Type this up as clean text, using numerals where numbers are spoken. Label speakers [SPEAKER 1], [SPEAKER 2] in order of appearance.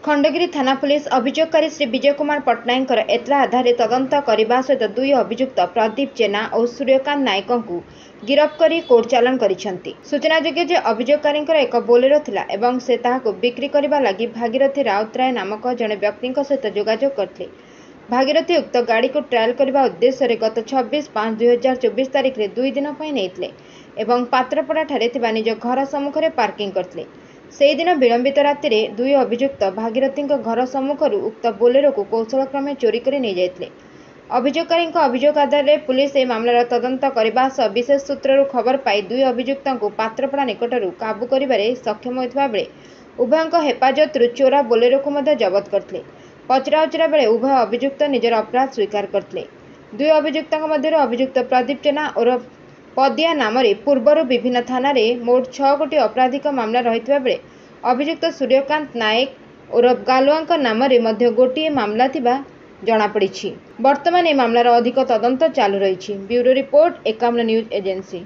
[SPEAKER 1] खंडगिरी थाना पुलिस अभियोगकारी श्री विजय कुमार पट्टनायक एतला आधार तदंत करने सहित दुई अभियुक्त प्रदीप जेना और सूर्यकांत नायक को गिरफ्त कर कोर्ट चालान करिसेंती। सूचनायोग्य जे अभियोगकारी एक बोलेरो थिला एवं से ताहाको बिक्री करबा लागि भागीरथी राउतराय नामक जड़े व्यक्ति सहित जोगाजोग करथिले। भागीरथी उक्त गाड़ी को ट्रायल करने उद्देश्य गत 26/5/2024 तारिख में 2 दिन नहीं एवं पात्रपड़ा ठारे थिबा निज घर सम्मुखें पार्किंग करथिले। से दिन विलंबित राति में दुई अभियुक्त भागीरथी घर सम्मुखर उक्त बोलेरो को कौशलक्रमे चोरी कर नहीं जाते। अभियोगकारी अभियोग आधार में पुलिस ए मामलार तदंत करने सह विशेष सूत्रु खबर पाई दुई अभियुक्त पात्रपड़ा निकटर काबू कर सक्षम होता बेले उभय हेफाजत चोरा बोलेरो को जबत करते। पचराउचरा बेले उभय अभियुक्त निजर अपराध स्वीकार करते। दुई अभियुक्त मध्य अभियुक्त प्रदीप जेना और पदिया नाम पूर्वर विभिन्न थाना मोट 6 गोटी आपराधिक मामला रही बेले अभियुक्त सूर्यकांत नायक और गालुआ नाम गोटे मामला जनापड़ी। वर्तमान ए मामलार अधिक तदंत चालू रही। Bureau report 51 news agency.